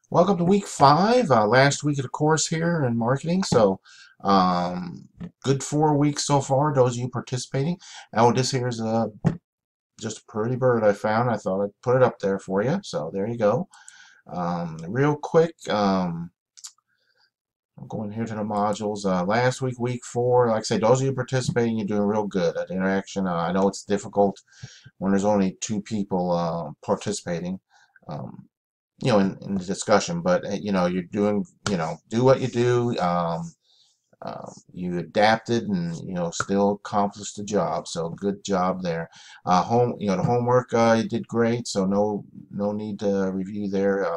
Welcome to week 5, last week of the course here in marketing. Um, good 4 weeks so far, those of you participating. Oh, this here is just a pretty bird I found. I thought I'd put it up there for you. So there you go. Real quick, I'm going here to the modules. Last week, week 4, like I say, those of you participating, you're doing real good at interaction. I know it's difficult when there's only 2 people participating. Um, in the discussion, but you're doing, do what you do. You adapted and still accomplished the job. So good job there. The homework you did great. So no need to review there.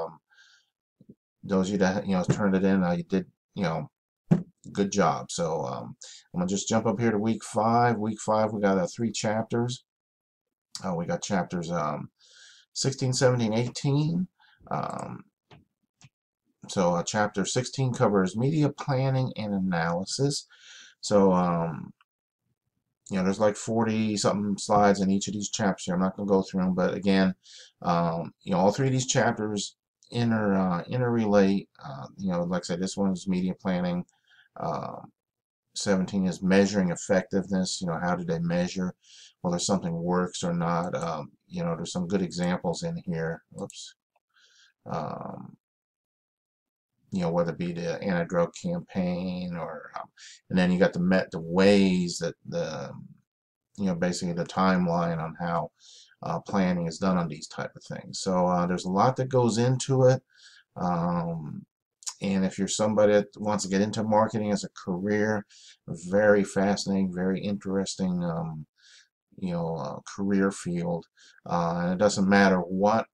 Those of you that turned it in, you did good job. So I'm gonna just jump up here to week 5. Week 5, we got 3 chapters. We got chapters 16, 17, 18. Um, So chapter 16 covers media planning and analysis. So there's like 40 something slides in each of these chapters here. I'm not going to go through them, but again, all 3 of these chapters interrelate. Like I said, this one is media planning. Uh, 17 is measuring effectiveness. How do they measure whether something works or not? There's some good examples in here. Whoops. Um, whether it be the anti-drug campaign or, and then you got the ways that basically the timeline on how planning is done on these type of things. So there's a lot that goes into it. Um, and if you're somebody that wants to get into marketing as a career, very fascinating, very interesting, career field. And it doesn't matter what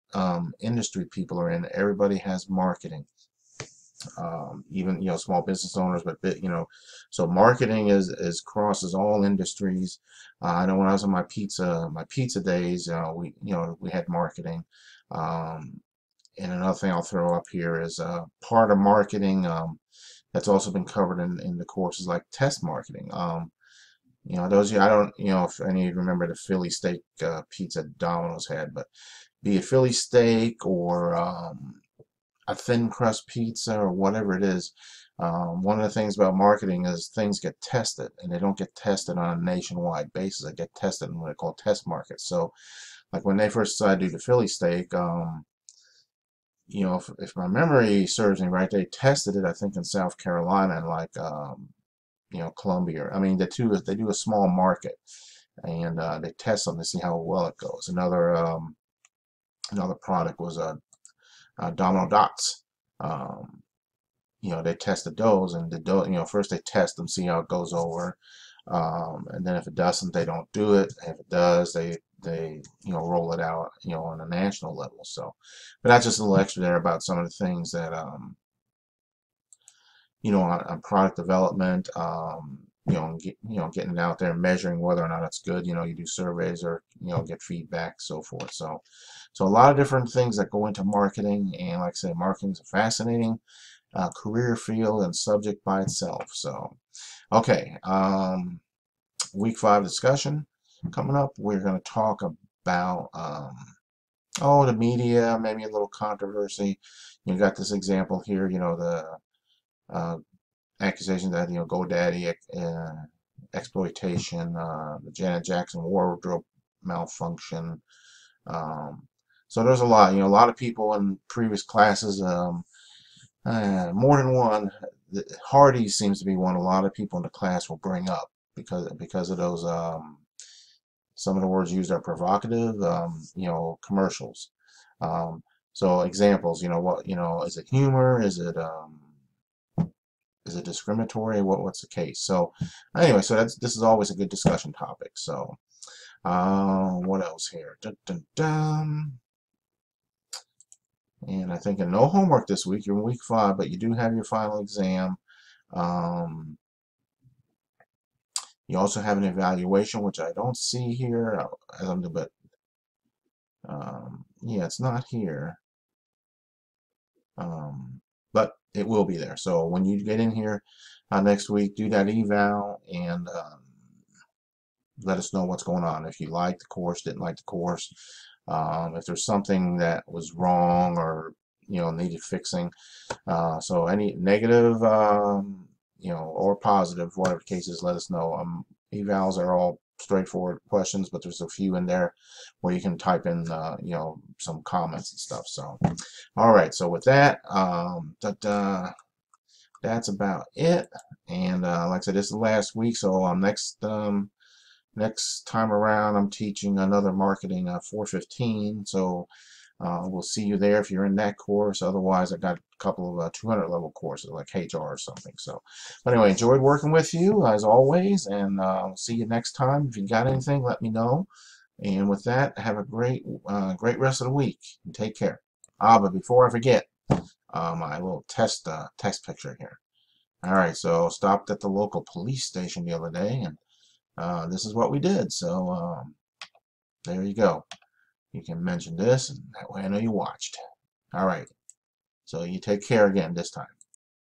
industry people are in, everybody has marketing. Even small business owners, but so marketing is crosses all industries. I know when I was on my pizza days, we had marketing. Um, and another thing I'll throw up here is part of marketing that's also been covered in the courses like test marketing. Those of you, I don't, if any of you remember the Philly steak pizza Domino's had, but be it Philly steak or a thin crust pizza or whatever it is. One of the things about marketing is things get tested, and they don't get tested on a nationwide basis. They get tested in what they call test markets. So, like when they first decided to do the Philly steak, if my memory serves me right, they tested it, I think, in South Carolina and like, Columbia. I mean, they do a small market, and they test them to see how well it goes. Another product was Domino Dots. Um, they tested those, and the dough, first they test them, see how it goes over, and then if it doesn't, they don't do it. If it does, they roll it out, on a national level. So, but that's just a little extra there about some of the things that on product development, getting it out there and measuring whether or not it's good. You do surveys or get feedback, so forth. So a lot of different things that go into marketing, and like I say, marketing is a fascinating career field and subject by itself. So, okay, week 5 discussion coming up. We're going to talk about the media, maybe a little controversy. You got this example here. The accusations that GoDaddy exploitation, the Janet Jackson wardrobe malfunction. Um, so there's a lot. A lot of people in previous classes. More than one. Hardee's seems to be one a lot of people in the class will bring up because of those. Some of the words used are provocative. Commercials. So examples. Is it humor? Is it discriminatory? What's the case? So anyway, so this is always a good discussion topic. So what else here? Dun, dun, dun. And I think no homework this week. You're in week 5, but you do have your final exam. Um, you also have an evaluation, which I don't see here, but yeah, it's not here. But it will be there. So when you get in here next week, do that eval and let us know what's going on. If you liked the course, didn't like the course, if there's something that was wrong or needed fixing. So any negative, or positive, whatever the case is, let us know. Evals are all straightforward questions, but there's a few in there where you can type in, some comments and stuff. So, all right. So with that, that's about it. And like I said, this is the last week. So next time around, I'm teaching another marketing 415. So we'll see you there if you're in that course. Otherwise, I got a couple of 200 level courses like HR or something. So, but anyway, enjoyed working with you as always, and see you next time. If you got anything, let me know. And with that, have a great rest of the week. And take care. But before I forget, my little test picture here. All right, so stopped at the local police station the other day, and this is what we did. So there you go. You can mention this, and that way I know you watched. All right. So you take care again this time.